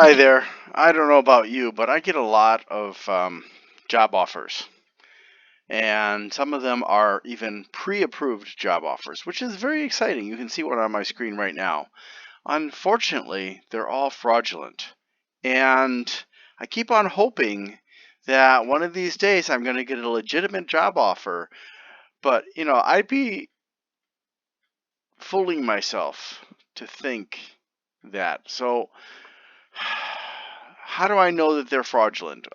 Hi there. I don't know about you, but I get a lot of job offers. And some of them are even pre approved job offers, which is very exciting. You can see one on my screen right now. Unfortunately, they're all fraudulent. And I keep on hoping that one of these days I'm going to get a legitimate job offer. But, I'd be fooling myself to think that. So, how do I know that they're fraudulent?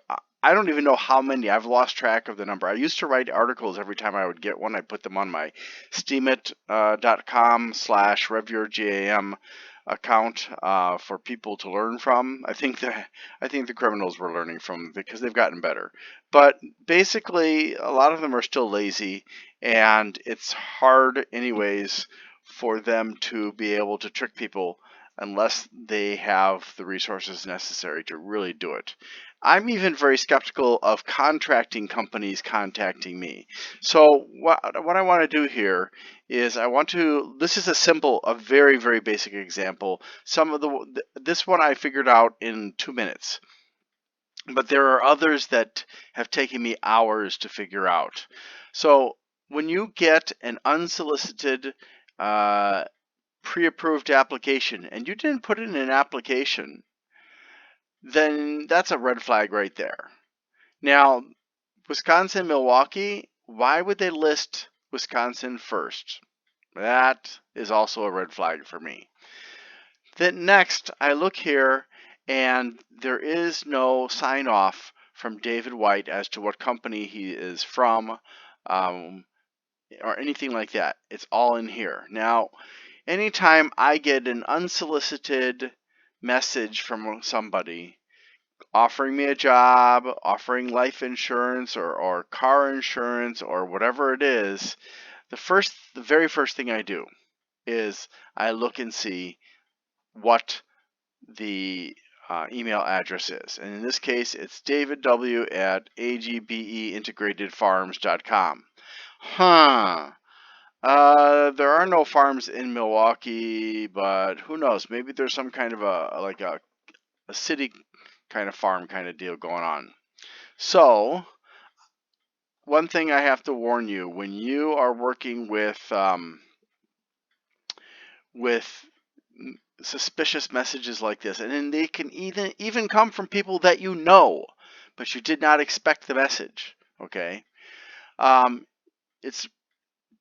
I don't even know how many. I've lost track of the number. I used to write articles every time I would get one. I put them on my steemit.com/RevYourGAM account for people to learn from. I think the criminals were learning from because they've gotten better. But basically, a lot of them are still lazy, and it's hard, anyways, for them to be able to trick people unless they have the resources necessary to really do it. I'm even very skeptical of contracting companies contacting me. So what I want to do here is this is a very, very basic example. This one I figured out in 2 minutes, but there are others that have taken me hours to figure out. So when you get an unsolicited pre-approved application and you didn't put it in an application, then that's a red flag right there. Now, Wisconsin, Milwaukee, why would they list Wisconsin first? That is also a red flag for me. Then next, I look here and there is no sign off from David White as to what company he is from or anything like that. It's all in here. Now, anytime I get an unsolicited message from somebody offering me a job, offering life insurance or car insurance or whatever it is, the very first thing I do is I look and see what the email address is. And in this case, it's davidw@agbeintegratedfarms.com. Huh. There are no farms in Milwaukee, but who knows? Maybe there's some kind of a city kind of farm kind of deal going on. So, one thing I have to warn you: when you are working with suspicious messages like this, and then they can even come from people that you know, but you did not expect the message. Okay, it's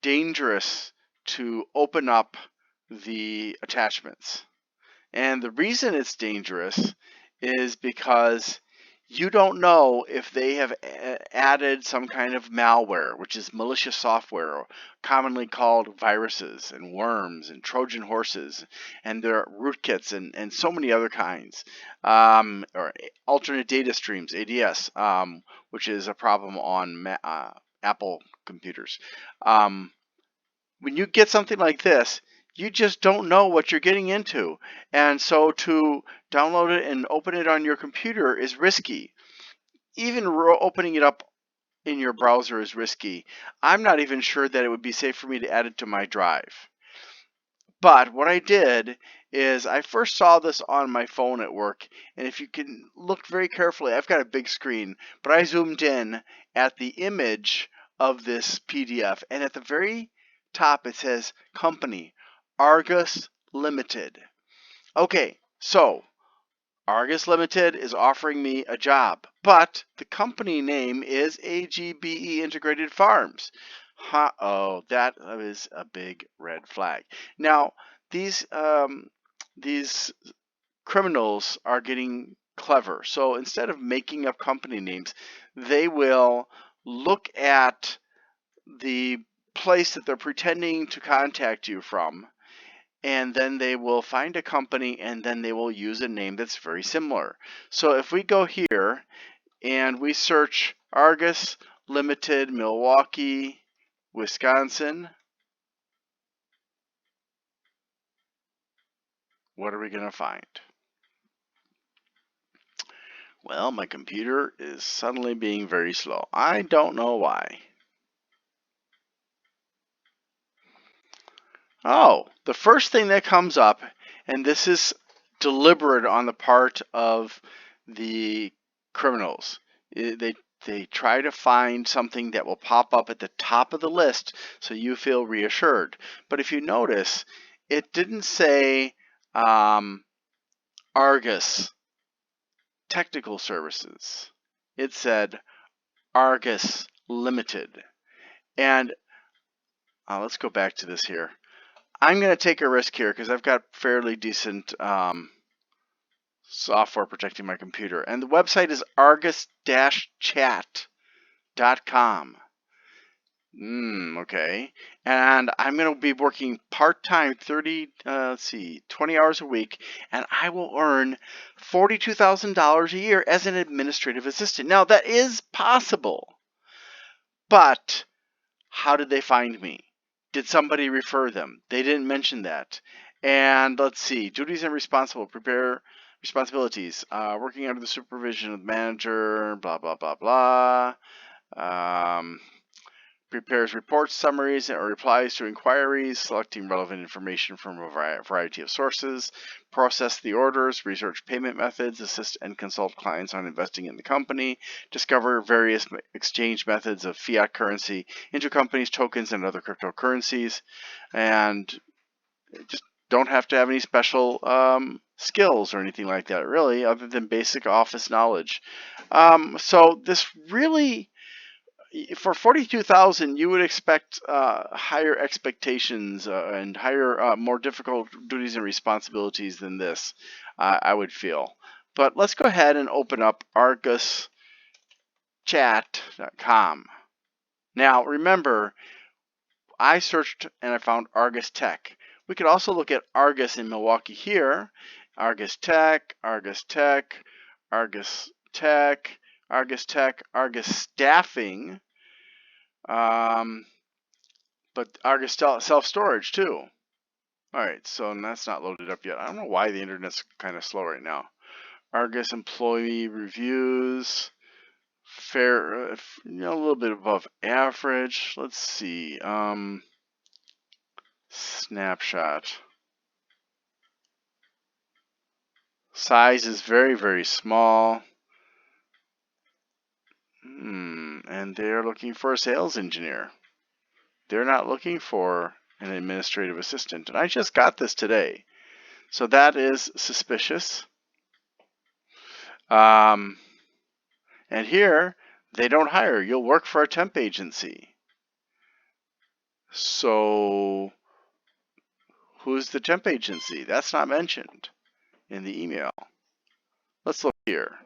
dangerous to open up the attachments. And the reason it's dangerous is because you don't know if they have added some kind of malware, which is malicious software, commonly called viruses and worms and Trojan horses, and there are rootkits and so many other kinds, or alternate data streams, ADS, which is a problem on Apple computers. When you get something like this, you just don't know what you're getting into. And so to download it and open it on your computer is risky. Even opening it up in your browser is risky. I'm not even sure that it would be safe for me to add it to my drive. But what I did is I first saw this on my phone at work, and if you can look very carefully, I've got a big screen, but I zoomed in at the image of this PDF, and at the very top it says company, Argus Limited. Okay, so Argus Limited is offering me a job, but the company name is AGBE Integrated Farms. Oh, that is a big red flag. Now, these criminals are getting clever. So instead of making up company names, they will look at the place that they're pretending to contact you from, and then they will find a company and then they will use a name that's very similar. So if we go here and we search Argus Limited, Milwaukee, Wisconsin, what are we going to find? Well, my computer is suddenly being very slow. I don't know why. Oh, the first thing that comes up, and this is deliberate on the part of the criminals. They try to find something that will pop up at the top of the list so you feel reassured. But if you notice, it didn't say Argus Technical Services. It said Argus Limited. And let's go back to this here. I'm going to take a risk here because I've got fairly decent software protecting my computer. And the website is argus-chat.com. Okay. And I'm going to be working part-time 20 hours a week, and I will earn $42,000 a year as an administrative assistant. Now, that is possible, but how did they find me? Did somebody refer them? They didn't mention that. And let's see, duties and responsibilities. Working under the supervision of the manager, blah, blah, blah, blah. Prepares reports, summaries, or replies to inquiries, selecting relevant information from a variety of sources, process the orders, research payment methods, assist and consult clients on investing in the company, discover various exchange methods of fiat currency, intercompanies, tokens, and other cryptocurrencies, and just don't have to have any special skills or anything like that, really, other than basic office knowledge. So this really, for 42,000, you would expect higher expectations and higher, more difficult duties and responsibilities than this, I would feel. But let's go ahead and open up arguschat.com. Now, remember, I searched and I found Argus Tech. We could also look at Argus in Milwaukee here. Argus Tech, Argus Tech, Argus Tech, Argus Tech, Argus Staffing, but Argus self-storage too. All right, so that's not loaded up yet. I don't know why the internet's kind of slow right now. Argus employee reviews, fair, a little bit above average. Let's see, snapshot. Size is very, very small. And they're looking for a sales engineer. They're not looking for an administrative assistant. And I just got this today. So that is suspicious. And here, they don't hire. You'll work for a temp agency. So who's the temp agency? That's not mentioned in the email. Let's look here.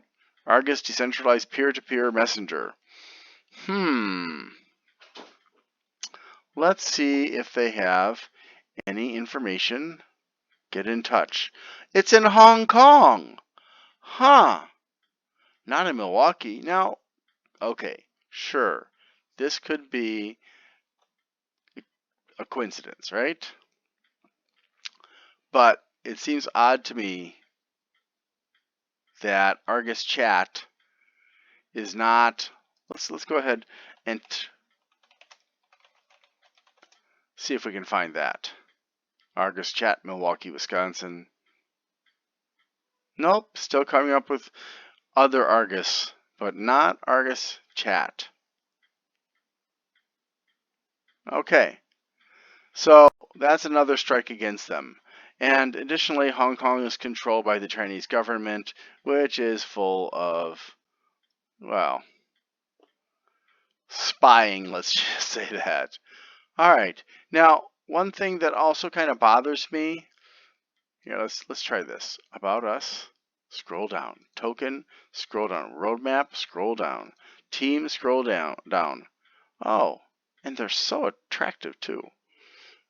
Argus Decentralized Peer-to-Peer Messenger. Let's see if they have any information. Get in touch. It's in Hong Kong. Huh. Not in Milwaukee. Now, okay, sure. This could be a coincidence, right? But it seems odd to me that Argus Chat is not. Let's go ahead and see if we can find that. Argus Chat, Milwaukee, Wisconsin. Nope, still coming up with other Argus, but not Argus Chat. Okay, so that's another strike against them. And additionally, Hong Kong is controlled by the Chinese government, which is full of, well, spying, let's just say that. All right, now one thing that also kind of bothers me, here, let's try this. About us, scroll down. Token, scroll down. Roadmap, scroll down. Team, scroll down. Oh, and they're so attractive too.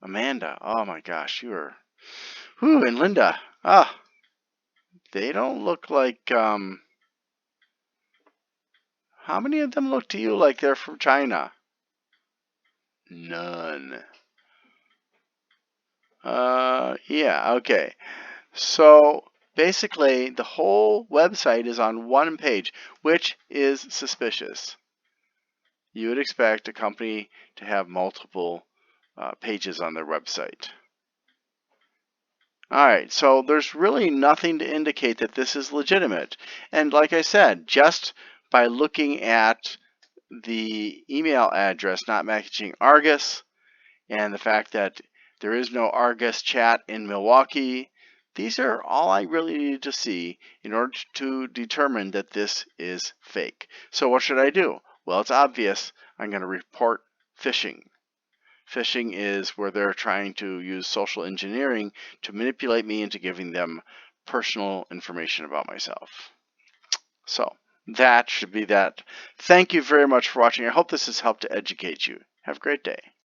Amanda, oh my gosh, you are. Whew, and Linda, they don't look like, how many of them look to you like they're from China? None. Yeah, okay. So basically, the whole website is on one page, which is suspicious. You would expect a company to have multiple pages on their website. All right, so there's really nothing to indicate that this is legitimate. And like I said, just by looking at the email address not matching Argus and the fact that there is no Argus chat in Milwaukee, these are all I really needed to see in order to determine that this is fake. So what should I do? Well, it's obvious. I'm going to report phishing. Phishing is where they're trying to use social engineering to manipulate me into giving them personal information about myself. So that should be that. Thank you very much for watching. I hope this has helped to educate you. Have a great day.